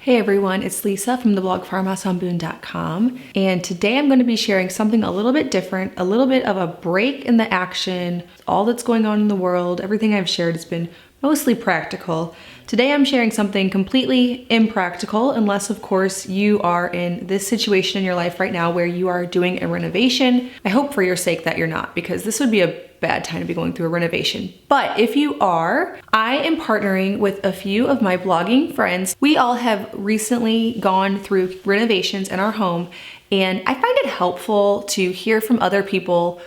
Hey everyone, it's Lisa from the blog Farmhouse on Boone.com, and today I'm going to be sharing something a little bit different, a little bit of a break in the action, all that's going on in the world. Everything I've shared has been mostly practical. Today I'm sharing something completely impractical, unless of course you are in this situation in your life right now where you are doing a renovation. I hope for your sake that you're not, because this would be a bad time to be going through a renovation. But if you are, I am partnering with a few of my blogging friends. We all have recently gone through renovations in our home, and I find it helpful to hear from other people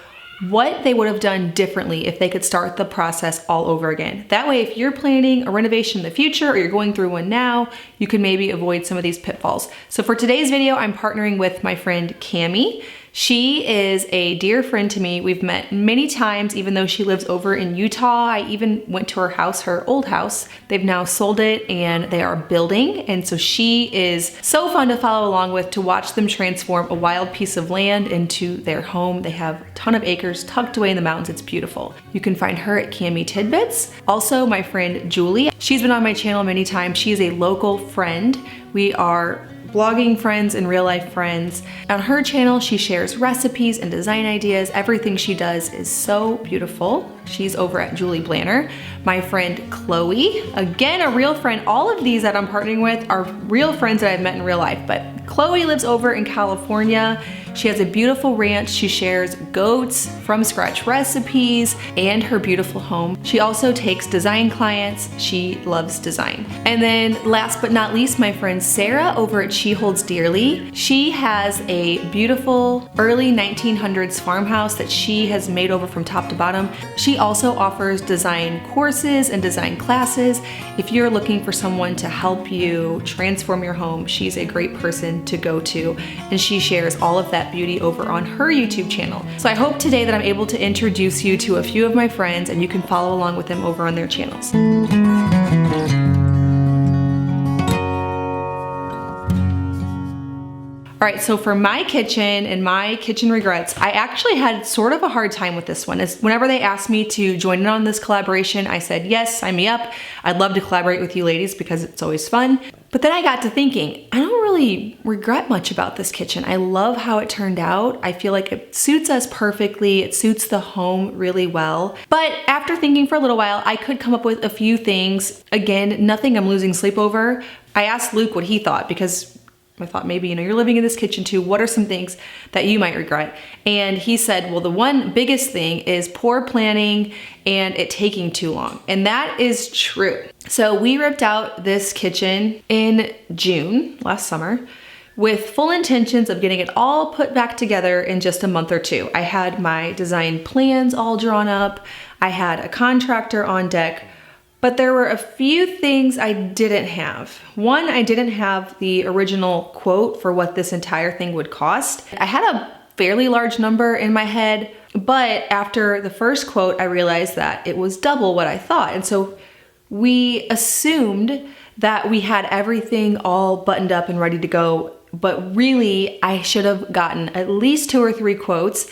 what they would have done differently if they could start the process all over again. That way, if you're planning a renovation in the future or you're going through one now, you can maybe avoid some of these pitfalls. So for today's video, I'm partnering with my friend Cami. She is a dear friend to me. We've met many times, even though she lives over in Utah. I even went to her house, her old house. They've now sold it and they are building. And so she is so fun to follow along with, to watch them transform a wild piece of land into their home. They have a ton of acres tucked away in the mountains. It's beautiful. You can find her at Cami Tidbits. Also, my friend Julie. She's been on my channel many times. She is a local friend. We are blogging friends and real life friends. On her channel, she shares recipes and design ideas. Everything she does is so beautiful. She's over at Julie Blanner. My friend Chloe, again, a real friend. All of these that I'm partnering with are real friends that I've met in real life, but Chloe lives over in California. She has a beautiful ranch. She shares goats, from scratch recipes, and her beautiful home. She also takes design clients. She loves design. And then last but not least, my friend Sarah over at She Holds Dearly. She has a beautiful early 1900s farmhouse that she has made over from top to bottom. She also offers design courses and design classes. If you're looking for someone to help you transform your home, she's a great person to go to, and she shares all of that beauty over on her YouTube channel. So I hope today that I'm able to introduce you to a few of my friends and you can follow along with them over on their channels. All right, so for my kitchen and my kitchen regrets, I actually had sort of a hard time with this one. Whenever they asked me to join in on this collaboration, I said, yes, sign me up. I'd love to collaborate with you ladies because it's always fun. But then I got to thinking, I don't really regret much about this kitchen. I love how it turned out. I feel like it suits us perfectly. It suits the home really well. But after thinking for a little while, I could come up with a few things. Again, nothing I'm losing sleep over. I asked Luke what he thought, because I thought maybe, you're living in this kitchen too. What are some things that you might regret? And he said, well, the one biggest thing is poor planning and it taking too long. And that is true. So we ripped out this kitchen in June, last summer, with full intentions of getting it all put back together in just a month or two. I had my design plans all drawn up. I had a contractor on deck. But there were a few things I didn't have. One, I didn't have the original quote for what this entire thing would cost. I had a fairly large number in my head, but after the first quote, I realized that it was double what I thought. And so we assumed that we had everything all buttoned up and ready to go, but really I should have gotten at least 2 or 3 quotes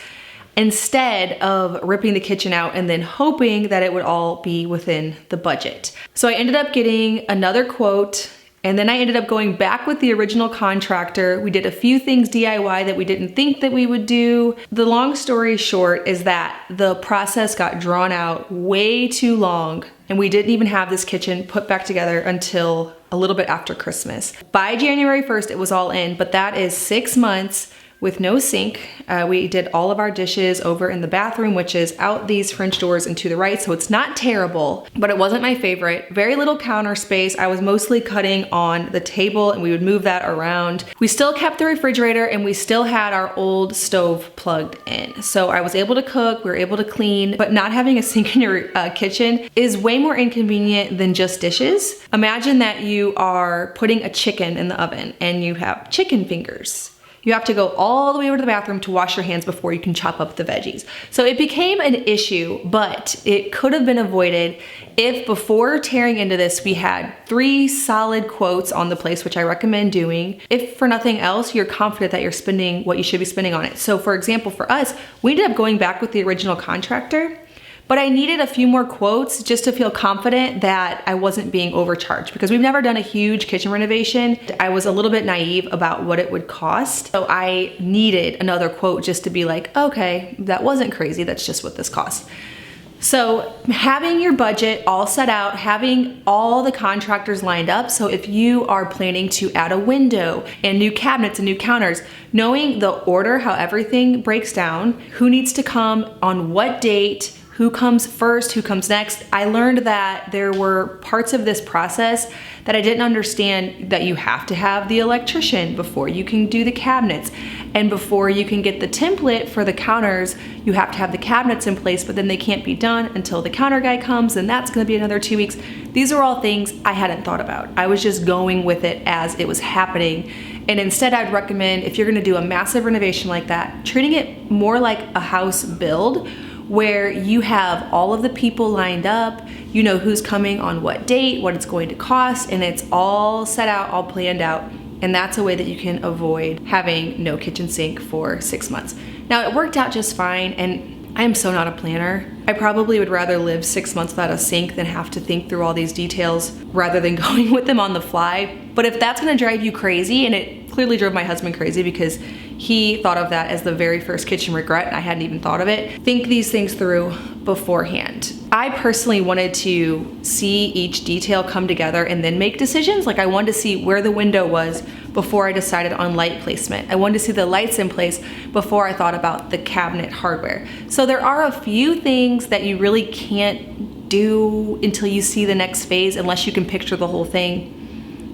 instead of ripping the kitchen out and then hoping that it would all be within the budget. So I ended up getting another quote, and then I ended up going back with the original contractor. We did a few things DIY that we didn't think that we would do. The long story short is that the process got drawn out way too long, and we didn't even have this kitchen put back together until a little bit after Christmas. By January 1st, it was all in, but that is 6 months with no sink. We did all of our dishes over in the bathroom, which is out these French doors and to the right, so it's not terrible, but it wasn't my favorite. Very little counter space. I was mostly cutting on the table and we would move that around. We still kept the refrigerator and we still had our old stove plugged in. So I was able to cook, we were able to clean, but not having a sink in your kitchen is way more inconvenient than just dishes. Imagine that you are putting a chicken in the oven and you have chicken fingers. You have to go all the way over to the bathroom to wash your hands before you can chop up the veggies. So it became an issue, but it could have been avoided if before tearing into this, we had 3 solid quotes on the place, which I recommend doing. If for nothing else, you're confident that you're spending what you should be spending on it. So for example, for us, we ended up going back with the original contractor, But I needed a few more quotes just to feel confident that I wasn't being overcharged, because we've never done a huge kitchen renovation. I was a little bit naive about what it would cost. So I needed another quote just to be like, okay, that wasn't crazy. That's just what this cost. So having your budget all set out, having all the contractors lined up. So if you are planning to add a window and new cabinets and new counters, knowing the order, how everything breaks down, who needs to come on what date, who comes first, who comes next. I learned that there were parts of this process that I didn't understand, that you have to have the electrician before you can do the cabinets. And before you can get the template for the counters, you have to have the cabinets in place, but then they can't be done until the counter guy comes, and that's gonna be another 2 weeks. These are all things I hadn't thought about. I was just going with it as it was happening. And instead, I'd recommend, if you're gonna do a massive renovation like that, treating it more like a house build, where you have all of the people lined up, you know who's coming on what date, what it's going to cost, and it's all set out, all planned out. And that's a way that you can avoid having no kitchen sink for 6 months. Now, it worked out just fine, and I am so not a planner. I probably would rather live 6 months without a sink than have to think through all these details rather than going with them on the fly. But if that's gonna drive you crazy, and it clearly drove my husband crazy because he thought of that as the very first kitchen regret and I hadn't even thought of it, think these things through beforehand. I personally wanted to see each detail come together and then make decisions. Like, I wanted to see where the window was before I decided on light placement. I wanted to see the lights in place before I thought about the cabinet hardware. So there are a few things that you really can't do until you see the next phase, unless you can picture the whole thing.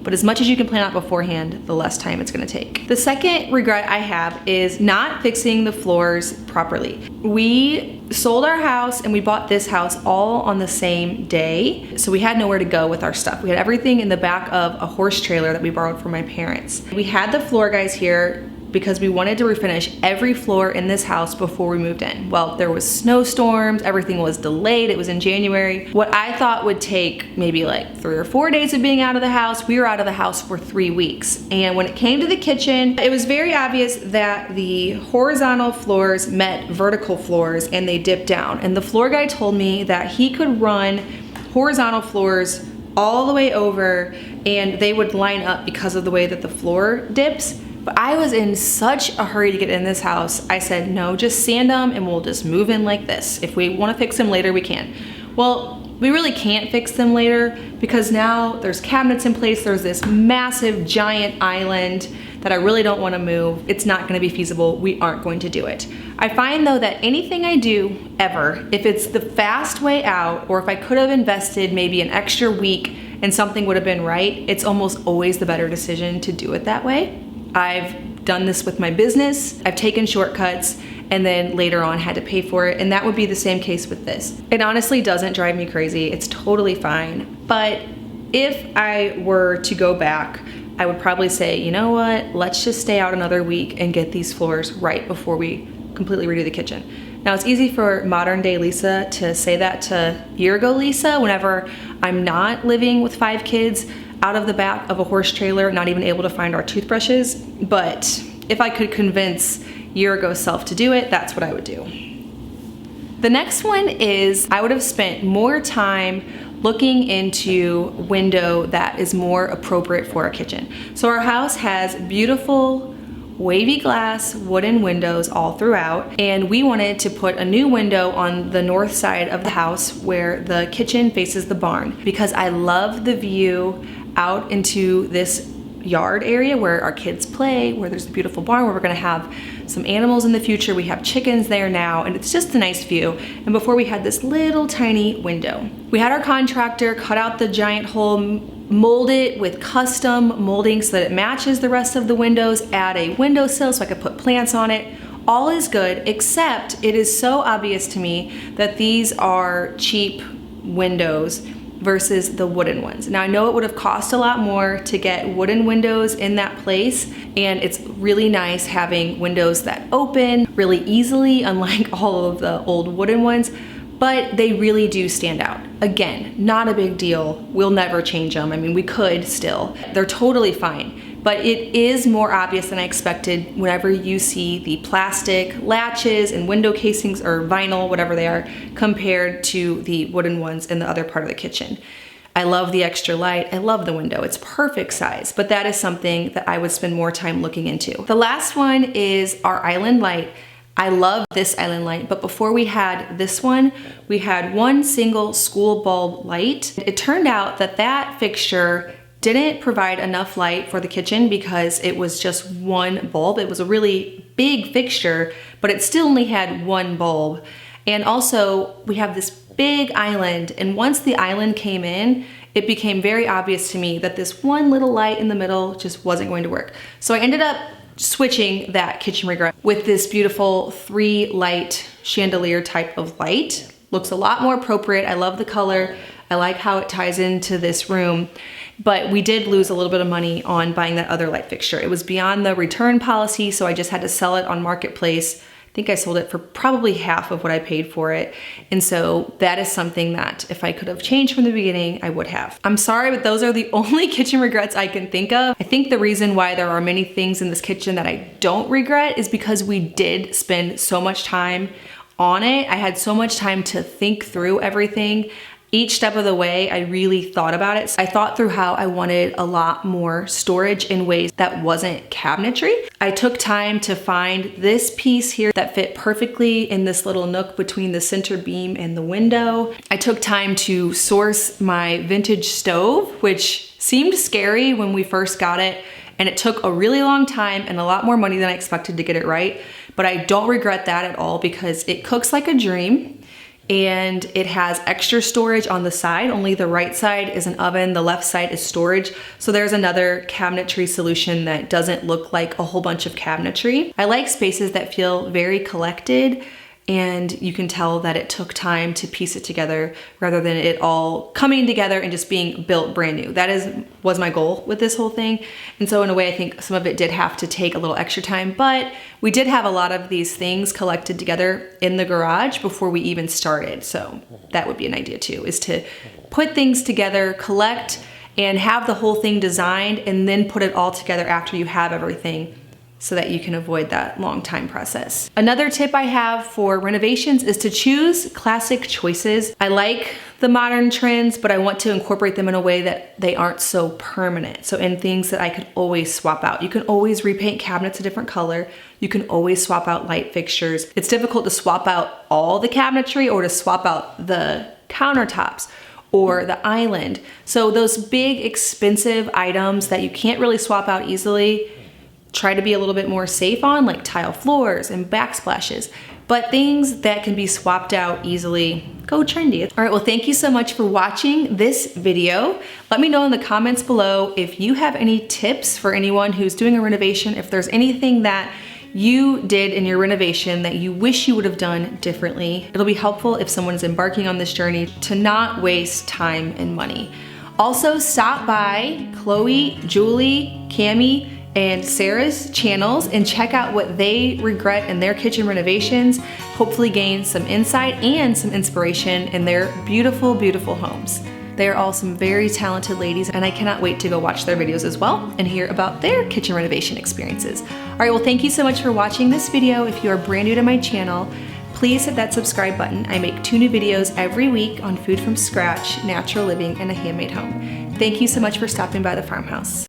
But as much as you can plan out beforehand, the less time it's gonna take. The second regret I have is not fixing the floors properly. We sold our house and we bought this house all on the same day. So we had nowhere to go with our stuff. We had everything in the back of a horse trailer that we borrowed from my parents. We had the floor guys here because we wanted to refinish every floor in this house before we moved in. Well, there was snowstorms, everything was delayed, it was in January. What I thought would take maybe like 3 or 4 days of being out of the house, we were out of the house for 3 weeks. And when it came to the kitchen, it was very obvious that the horizontal floors met vertical floors and they dipped down. And the floor guy told me that he could run horizontal floors all the way over and they would line up because of the way that the floor dips. But I was in such a hurry to get in this house, I said, no, just sand them and we'll just move in like this. If we wanna fix them later, we can. Well, we really can't fix them later because now there's cabinets in place, there's this massive giant island that I really don't wanna move. It's not gonna be feasible, we aren't going to do it. I find though that anything I do ever, if it's the fast way out, or if I could have invested maybe an extra week and something would have been right, it's almost always the better decision to do it that way. I've done this with my business, I've taken shortcuts, and then later on had to pay for it, and that would be the same case with this. It honestly doesn't drive me crazy, it's totally fine. But if I were to go back, I would probably say, you know what, let's just stay out another week and get these floors right before we completely redo the kitchen. Now, it's easy for modern day Lisa to say that to year ago Lisa whenever I'm not living with 5 kids out of the back of a horse trailer, not even able to find our toothbrushes. But if I could convince year ago self to do it, that's what I would do. The next one is I would have spent more time looking into window that is more appropriate for our kitchen. So our house has beautiful wavy glass wooden windows all throughout, and we wanted to put a new window on the north side of the house where the kitchen faces the barn, because I love the view out into this yard area where our kids play, where there's a beautiful barn, where we're gonna have some animals in the future. We have chickens there now, and it's just a nice view. And before, we had this little tiny window. We had our contractor cut out the giant hole, mold it with custom molding so that it matches the rest of the windows, add a windowsill so I could put plants on it. All is good, except it is so obvious to me that these are cheap windows versus the wooden ones. Now, I know it would have cost a lot more to get wooden windows in that place, and it's really nice having windows that open really easily, unlike all of the old wooden ones, but they really do stand out. Again, not a big deal. We'll never change them. I mean, we could still. They're totally fine. but it is more obvious than I expected whenever you see the plastic latches and window casings, or vinyl, whatever they are, compared to the wooden ones in the other part of the kitchen. I love the extra light. I love the window. It's perfect size, but that is something that I would spend more time looking into. The last one is our island light. I love this island light, but before we had this one, we had one single school bulb light. It turned out that that fixture didn't provide enough light for the kitchen because it was just one bulb. It was a really big fixture, but it still only had one bulb. And also we have this big island, and once the island came in, it became very obvious to me that this one little light in the middle just wasn't going to work. So I ended up switching that kitchen regret with this beautiful 3 light chandelier type of light. Looks a lot more appropriate. I love the color. I like how it ties into this room, but we did lose a little bit of money on buying that other light fixture. It was beyond the return policy, so I just had to sell it on Marketplace. I think I sold it for probably half of what I paid for it. And so that is something that if I could have changed from the beginning, I would have. I'm sorry, but those are the only kitchen regrets I can think of. I think the reason why there are many things in this kitchen that I don't regret is because we did spend so much time on it. I had so much time to think through everything. Each step of the way, I really thought about it. I thought through how I wanted a lot more storage in ways that wasn't cabinetry. I took time to find this piece here that fit perfectly in this little nook between the center beam and the window. I took time to source my vintage stove, which seemed scary when we first got it, and it took a really long time and a lot more money than I expected to get it right. But I don't regret that at all because it cooks like a dream. And it has extra storage on the side. Only the right side is an oven, the left side is storage. So there's another cabinetry solution that doesn't look like a whole bunch of cabinetry. I like spaces that feel very collected, and you can tell that it took time to piece it together rather than it all coming together and just being built brand new. That was my goal with this whole thing. And so in a way, I think some of it did have to take a little extra time, but we did have a lot of these things collected together in the garage before we even started. So that would be an idea too, is to put things together, collect, and have the whole thing designed, and then put it all together after you have everything, so that you can avoid that long time process. Another tip I have for renovations is to choose classic choices. I like the modern trends, but I want to incorporate them in a way that they aren't so permanent. So in things that I could always swap out. You can always repaint cabinets a different color. You can always swap out light fixtures. It's difficult to swap out all the cabinetry or to swap out the countertops or the island. So those big expensive items that you can't really swap out easily, try to be a little bit more safe on, like tile floors and backsplashes. But things that can be swapped out easily, go trendy. All right, well, thank you so much for watching this video. Let me know in the comments below if you have any tips for anyone who's doing a renovation, if there's anything that you did in your renovation that you wish you would have done differently. It'll be helpful if someone is embarking on this journey to not waste time and money. Also, stop by Chloe, Julie, Cami, and Sarah's channels and check out what they regret in their kitchen renovations. Hopefully gain some insight and some inspiration in their beautiful, beautiful homes. They are all some very talented ladies, and I cannot wait to go watch their videos as well and hear about their kitchen renovation experiences. All right, well, thank you so much for watching this video. If you are brand new to my channel, please hit that subscribe button. I make 2 new videos every week on food from scratch, natural living, and a handmade home. Thank you so much for stopping by the farmhouse.